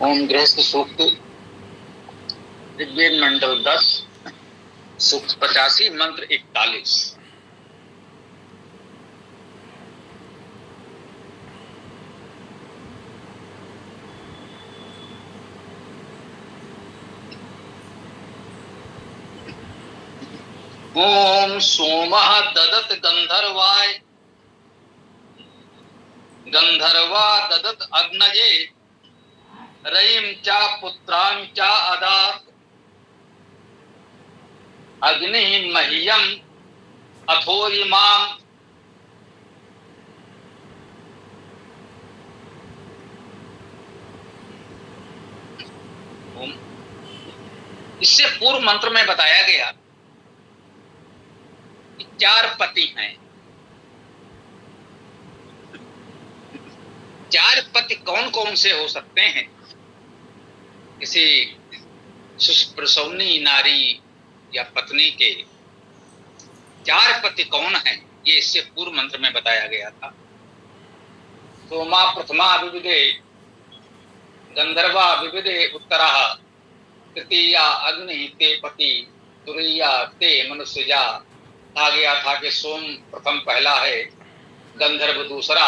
ओम गृहस्थ सूक्त ऋग्वेद मंडल 10 सूक्त 85 मंत्र 41। ओम सोमः ददत गंधर्वाय गंधर्वा ददत अग्नये रयिं च पुत्रां च अदात् अग्निः मह्यम् अथोरिमाम्। इससे पूर्व मंत्र में बताया गया कि 4 पति हैं। 4 पति कौन कौन से हो सकते हैं? किसी सुप्रसवनी नारी या पत्नी के 4 पति कौन हैं, ये इससे पूर्व मंत्र में बताया गया था। सोमा प्रथमा विविधे गंधर्वा विविधे उत्तरा तृतीया अग्नि ते पति तुरीया ते मनुष्यजा। कहा गया था कि सोम प्रथम पहला है, गंधर्व दूसरा,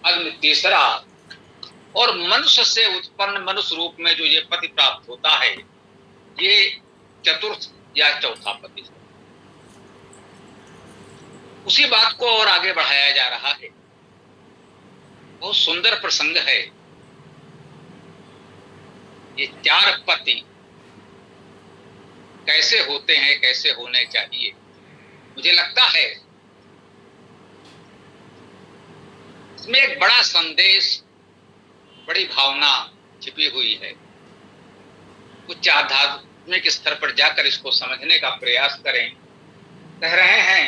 अग्नि तीसरा, और मनुष्य से उत्पन्न मनुष्य रूप में जो ये पति प्राप्त होता है ये चतुर्थ या चौथा पति। उसी बात को और आगे बढ़ाया जा रहा है। बहुत सुंदर प्रसंग है। ये 4 पति कैसे होते हैं, कैसे होने चाहिए? मुझे लगता है इसमें एक बड़ा संदेश, बड़ी भावना छिपी हुई है। उच्च आध्यात्मिक स्तर पर जाकर इसको समझने का प्रयास करें। कह रहे हैं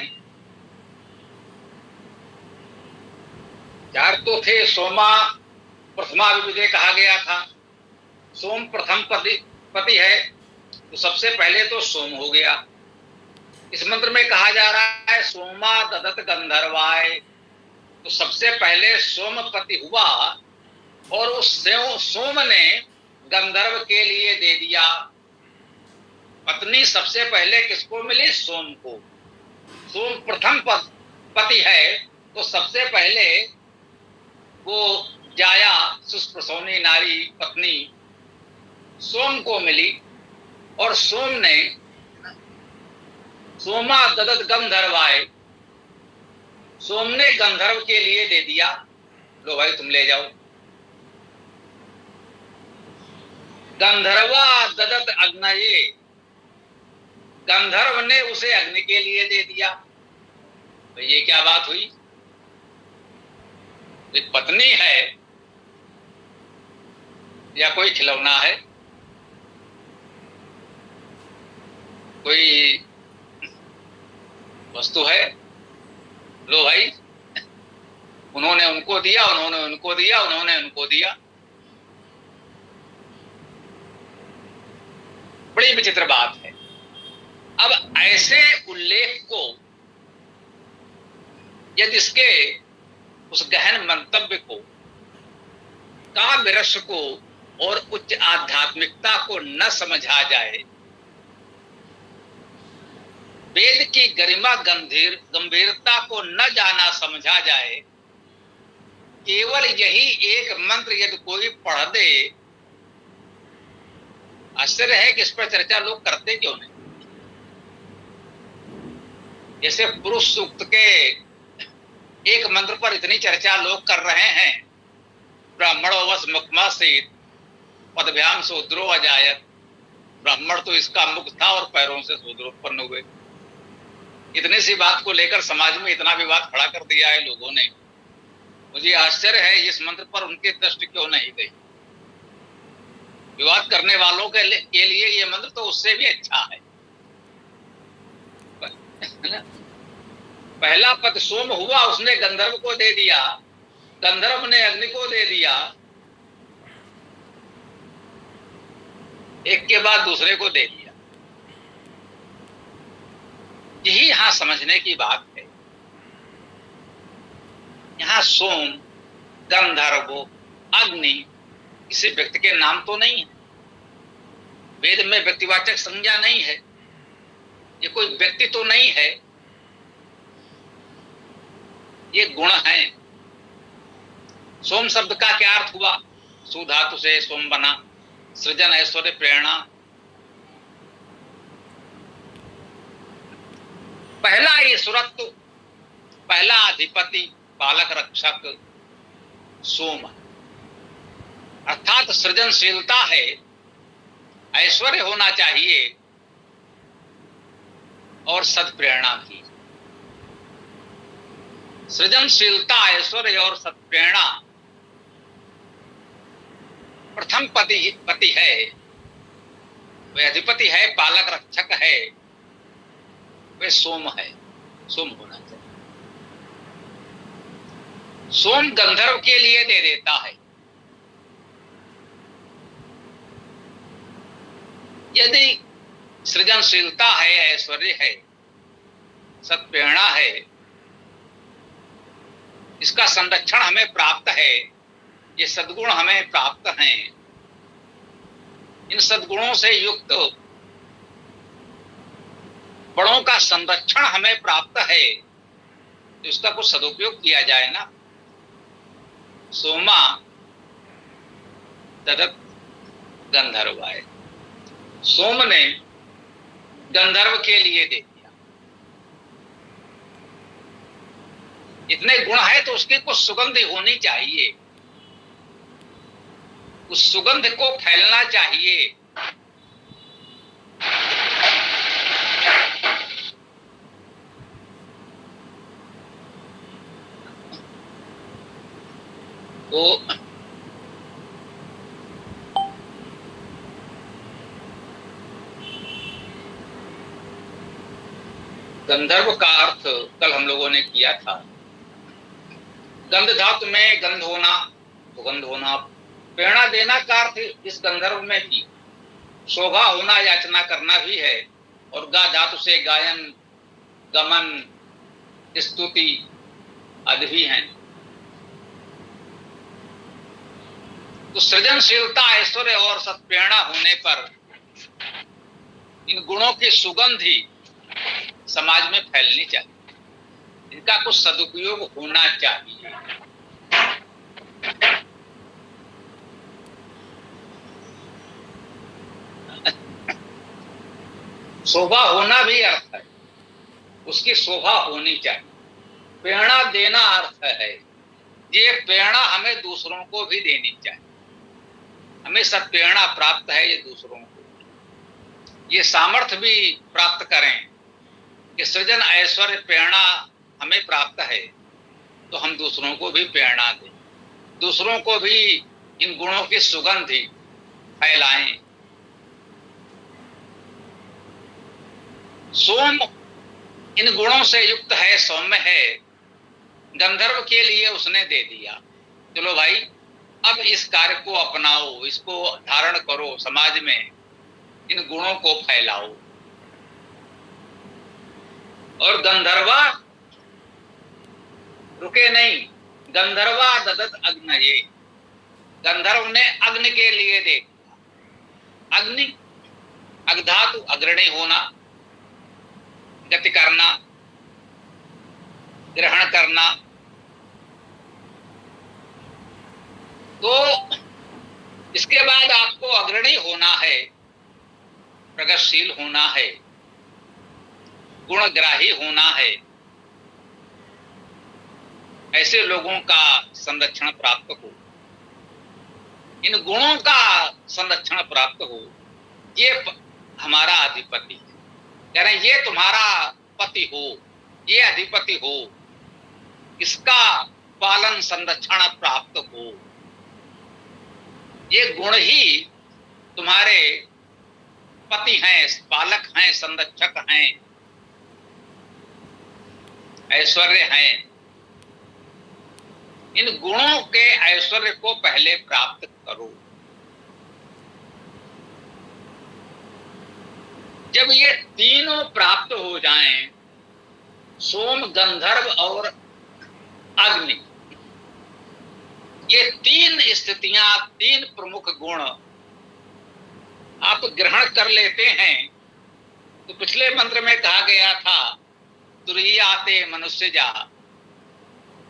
4 तो थे। सोमा प्रथमा विविधे कहा गया था। सोम प्रथम पति है तो सबसे पहले तो सोम हो गया। इस मंत्र में कहा जा रहा है सोमा ददत गंधर्वाय, तो सबसे पहले सोमपति हुआ और उस सोम ने गंधर्व के लिए दे दिया। पत्नी सबसे पहले किसको मिली? सोम को। सोम प्रथम पति है तो सबसे पहले वो जाया सुप्रसवनी नारी पत्नी सोम को मिली, और सोम ने सोमा ददत गंधर्वाय, सोम ने गंधर्व के लिए दे दिया, लो भाई तुम ले जाओ। गंधर्वा ददत अग्नये, गंधर्व ने उसे अग्नि के लिए दे दिया। तो ये क्या बात हुई? एक पत्नी है या कोई खिलौना है? कोई वस्तु है? लो भाई, उन्होंने उनको दिया, उन्होंने उनको दिया, उन्होंने उनको दिया। बड़ी विचित्र बात है। अब ऐसे उल्लेख को यदि इसके उस गहन मंतव्य को, काव्य रस को और उच्च आध्यात्मिकता को न समझा जाए, वेद की गरिमा गंभीरता को न जाना समझा जाए, केवल यही एक मंत्र यदि कोई पढ़ दे, आश्चर्य है कि इस पर चर्चा लोग करते क्यों नहीं। जैसे पुरुष सूक्त के एक मंत्र पर इतनी चर्चा लोग कर रहे हैं, ब्राह्मणो वस मुखमासीत पदभ्याम शूद्रो अजायत। ब्राह्मण तो इसका मुख था और पैरों से शूद्र उत्पन्न हुए। इतनी सी बात को लेकर समाज में इतना विवाद खड़ा कर दिया है लोगों ने। मुझे आश्चर्य है इस मंत्र पर उनकी दृष्टि क्यों नहीं गई। विवाद करने वालों के लिए ये मंत्र तो उससे भी अच्छा है। पहला पद सोम हुआ, उसने गंधर्व को दे दिया, गंधर्व ने अग्नि को दे दिया, एक के बाद दूसरे को दे दिया। यही यहां समझने की बात है। यहां सोम, गंधर्व, अग्नि किसी व्यक्ति के नाम तो नहीं है, वेद में व्यक्तिवाचक संज्ञा नहीं है, ये कोई व्यक्ति तो नहीं है, ये गुण है। सोम शब्द का क्या अर्थ हुआ? सु धातु से सोम बना, सृजन, ऐश्वर्य, प्रेरणा। पहला ईश्वरत्व, पहला अधिपति, पालक, रक्षक सोम, अर्थात सृजनशीलता है, ऐश्वर्य होना चाहिए और सत्प्रेरणा भी। सृजनशीलता, ऐश्वर्य और सत्प्रेरणा प्रथम पति है, वह अधिपति है, पालक, रक्षक है, वह सोम है। सोम होना चाहिए। सोम गंधर्व के लिए दे देता है। यदि सृजनशीलता है, ऐश्वर्य है, सत्प्रेरणा है, इसका संरक्षण हमें प्राप्त है, ये सद्गुण हमें प्राप्त हैं, इन सद्गुणों से युक्त बड़ों का संरक्षण हमें प्राप्त है, तो इसका कुछ सदुपयोग किया जाए ना। सोमा ददत गंधर्वाय, सोम ने गंधर्व के लिए दे दिया। इतने गुण है तो उसकी कुछ सुगंध होनी चाहिए, उस सुगंध को फैलना चाहिए। तो गंधर्व का अर्थ कल हम लोगों ने किया था। गंध धातु में गंध होना, सुगंध होना, प्रेरणा देना का अर्थ इस गंधर्व में भी शोभा होना, याचना करना भी है। और गा धातु से गायन, गमन, स्तुति आदि भी हैं। तो सृजनशीलता, ऐश्वर्य और सत्प्रेरणा होने पर इन गुणों की सुगंध ही समाज में फैलनी चाहिए, इनका कुछ सदुपयोग होना चाहिए। शोभा होना भी अर्थ है, उसकी शोभा होनी चाहिए। प्रेरणा देना अर्थ है, ये प्रेरणा हमें दूसरों को भी देनी चाहिए। हमें सत्प्रेरणा प्राप्त है, ये दूसरों को ये सामर्थ्य भी प्राप्त करें कि सृजन, ऐश्वर्य, प्रेरणा हमें प्राप्त है, तो हम दूसरों को भी प्रेरणा दें, दूसरों को भी इन गुणों की सुगंध फैलाएं। सोम इन गुणों से युक्त है, सौम्य है, गंधर्व के लिए उसने दे दिया। चलो भाई, अब इस कार्य को अपनाओ, इसको धारण करो, समाज में इन गुणों को फैलाओ। और गंधर्वा रुके नहीं, गंधर्वा ददत अग्नये, गंधर्व ने अग्नि के लिए दे दिया। अग्नि, अग्धातु अग्रणी होना, गति करना, ग्रहण करना। तो इसके बाद आपको अग्रणी होना है, प्रगतिशील होना है, गुणग्राही होना है। ऐसे लोगों का संरक्षण प्राप्त हो, इन गुणों का संरक्षण प्राप्त हो। ये हमारा अधिपति है, कह रहे हैं ये तुम्हारा पति हो, ये अधिपति हो, इसका पालन संरक्षण प्राप्त हो। ये गुण ही तुम्हारे पति हैं, पालक हैं, संरक्षक हैं, ऐश्वर्य हैं। इन गुणों के ऐश्वर्य को पहले प्राप्त करो। जब ये तीनों प्राप्त हो जाएं, सोम, गंधर्व और अग्नि, ये तीन स्थितियां, तीन प्रमुख गुण आप ग्रहण कर लेते हैं तो पिछले मंत्र में कहा गया था तुरीयाते मनुष्य जा,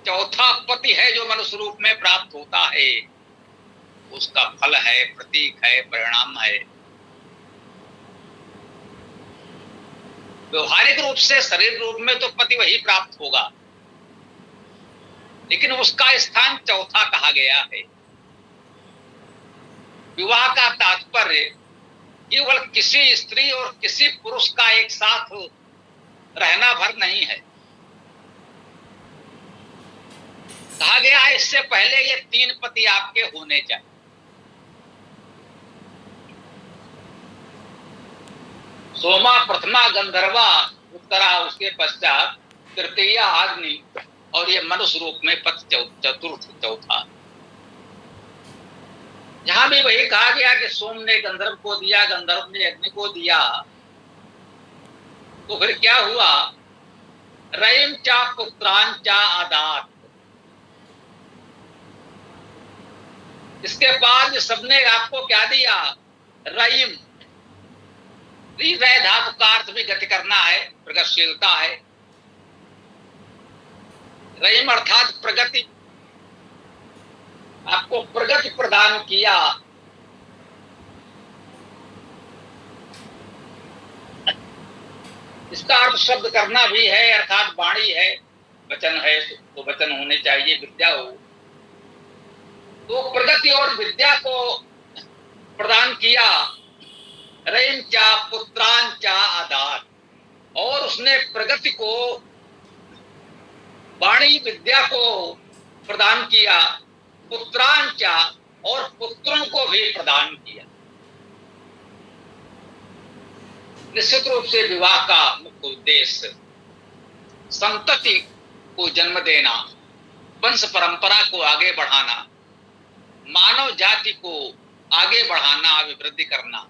चौथा पति है जो मनुष्य रूप में प्राप्त होता है, उसका फल है, प्रतीक है, परिणाम है। व्यवहारिक रूप से शरीर रूप में तो पति वही प्राप्त होगा, लेकिन उसका स्थान चौथा कहा गया है। विवाह का तात्पर्य केवल किसी स्त्री और किसी पुरुष का एक साथ रहना भर नहीं है। कहा गया है इससे पहले ये तीन पति आपके होने चाहिए। सोमा प्रथमा गंधर्वा उत्तरा, उसके पश्चात तृतीया अग्नि, और ये मनुष्य रूप में पति चतुर्थ चौथा। यहां भी वही कहा गया कि सोम ने गंधर्व को दिया, गंधर्व ने अग्नि को दिया, तो फिर क्या हुआ? रयिम चा पुत्रान चा आदात। इसके बाद सबने आपको क्या दिया? रयिम। रय धातु का अर्थ भी गति करना है, प्रगतिशीलता है। रयिम अर्थात प्रगति, आपको प्रगति प्रदान किया। इसका अर्थ शब्द करना भी है, अर्थात वाणी है, वचन है तो वचन होने चाहिए, विद्या हो तो प्रगति और विद्या को प्रदान किया। रयिम चा पुत्रान चा आदात, और उसने प्रगति को, वाणी विद्या को प्रदान किया, पुत्रान चा, और पुत्रों को भी प्रदान किया। निश्चित रूप से विवाह का मुख्य उद्देश्य संतति को जन्म देना, वंश परंपरा को आगे बढ़ाना, मानव जाति को आगे बढ़ाना, अभिवृद्धि करना,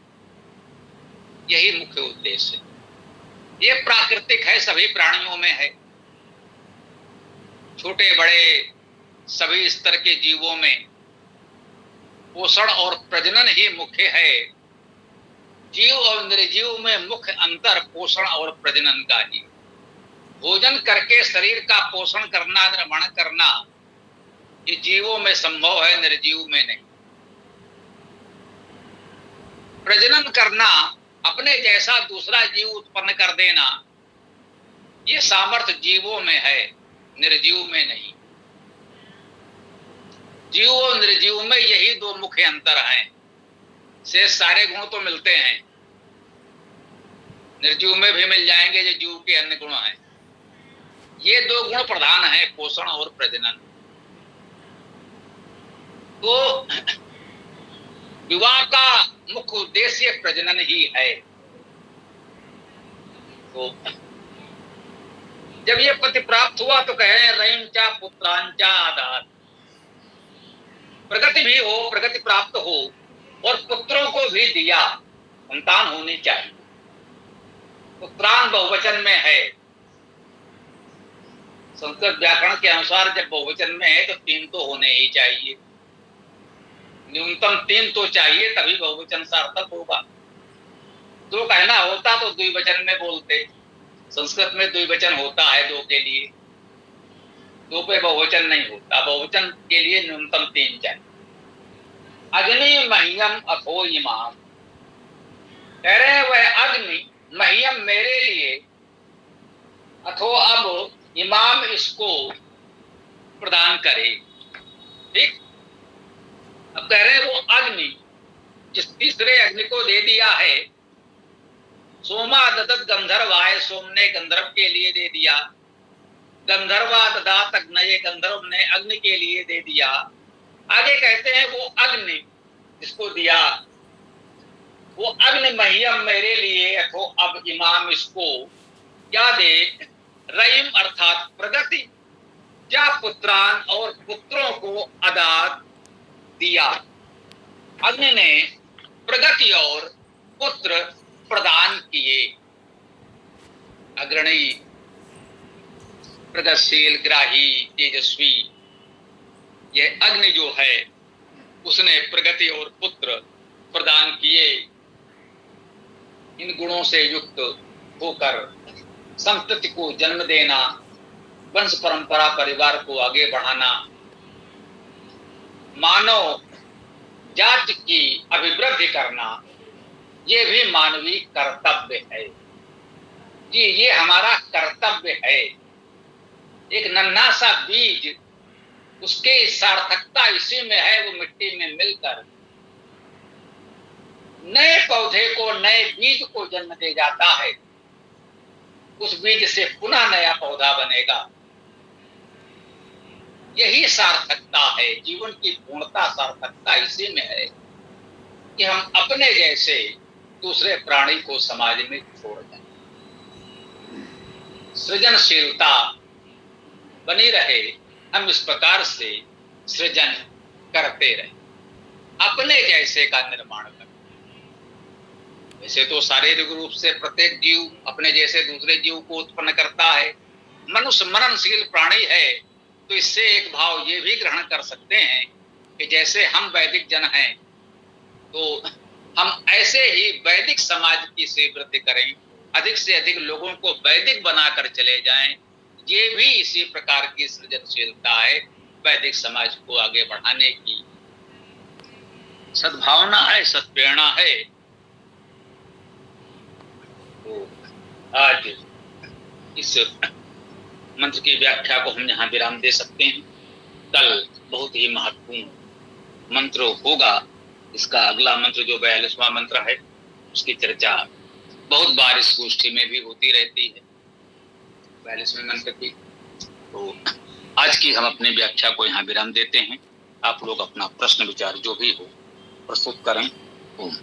यही मुख्य उद्देश्य है। ये प्राकृतिक है, सभी प्राणियों में है, छोटे बड़े सभी स्तर के जीवों में पोषण और प्रजनन ही मुख्य है। जीव और निर्जीव में मुख्य अंतर पोषण और प्रजनन का ही। भोजन करके शरीर का पोषण करना, निर्माण करना, ये जीवों में संभव है, निर्जीव में नहीं। प्रजनन करना, अपने जैसा दूसरा जीव उत्पन्न कर देना, ये सामर्थ्य जीवों में है, निर्जीव में नहीं। जीव और निर्जीव में यही दो मुख्य अंतर हैं। से सारे गुण तो मिलते हैं, निर्जीव में भी मिल जाएंगे जो जीव के अन्य गुण हैं। ये दो गुण प्रधान हैं, पोषण और प्रजनन। तो विवाह का मुख्य उद्देश्य प्रजनन ही है। तो जब ये पति प्राप्त हुआ तो कहे रयिम चा पुत्रान चा आदात, प्रगति भी हो, प्रगति प्राप्त हो, और पुत्रों को भी दिया, संतान होनी चाहिए। पुत्रान बहुवचन में है। संस्कृत व्याकरण के अनुसार जब बहुवचन में है तो तीन तो होने ही चाहिए, न्यूनतम तीन तो चाहिए, तभी बहुवचन सार्थक होगा। दो कहना होता तो द्विवचन में बोलते। संस्कृत में द्विवचन होता है दो के लिए, दो पे बहुवचन नहीं होता। बहुवचन के लिए न्यूनतम तीन चाहिए। अग्नि मह्यम अथो इमाम, कह रहे हैं वह अग्नि मह्यम मेरे लिए, अथो अब इमाम इसको प्रदान करे। ठीक, अब कह रहे हैं वो अग्नि, जिस तीसरे अग्नि को दे दिया है। सोमा ददत गंधर्वाय, सोम ने गंधर्व के लिए दे दिया। गंधर्वा ददात अग्नये, गंधर्व ने अग्नि के लिए दे दिया। आगे कहते हैं वो अग्नि जिसको दिया, वो अग्नि मह्यम मेरे लिए, अथो अब इमाम इसको क्या दे? रयिम अर्थात प्रगति, जा पुत्रान, और पुत्रों को अदात दिया। अग्नि ने प्रगति और पुत्र प्रदान किए। अग्रणी, प्रगतिशील, ग्राही, तेजस्वी, यह अग्नि जो है उसने प्रगति और पुत्र प्रदान किए। इन गुणों से युक्त होकर संतति को जन्म देना, वंश परंपरा परिवार को आगे बढ़ाना, मानव जाति की अभिवृद्धि करना, ये भी मानवीय कर्तव्य है। जी, ये हमारा कर्तव्य है। एक नन्हा सा बीज, उसके सार्थकता इसी में है, वो मिट्टी में मिलकर नए पौधे को, नए बीज को जन्म दे जाता है। उस बीज से पुनः नया पौधा बनेगा। यही सार्थकता है, जीवन की पूर्णता, सार्थकता इसी में है कि हम अपने जैसे दूसरे प्राणी को समाज में छोड़ दें। सृजनशीलता बनी रहे, हम इस प्रकार से सृजन करते रहे, अपने जैसे का निर्माण करें। वैसे तो शारीरिक रूप से प्रत्येक जीव अपने जैसे दूसरे जीव को उत्पन्न करता है। मनुष्य मननशील प्राणी है, तो इससे एक भाव ये भी ग्रहण कर सकते हैं कि जैसे हम वैदिक जन हैं, तो हम ऐसे ही वैदिक समाज की से वृद्धि करें, अधिक से अधिक लोगों को वैदिक बनाकर चले जाएं। ये भी इसी प्रकार की सृजनशीलता है, वैदिक समाज को आगे बढ़ाने की सद्भावना है, सत्प्रेरणा है। तो आज इस मंत्र की व्याख्या को हम यहाँ विराम दे सकते हैं। कल बहुत ही महत्वपूर्ण मंत्र होगा। इसका अगला मंत्र जो 42वां मंत्र है, उसकी चर्चा बहुत बार इस गोष्ठी में भी होती रहती है, 42वें मंत्र की। तो आज की हम अपनी व्याख्या को यहाँ विराम देते हैं। आप लोग अपना प्रश्न विचार जो भी हो प्रस्तुत करें। ओम।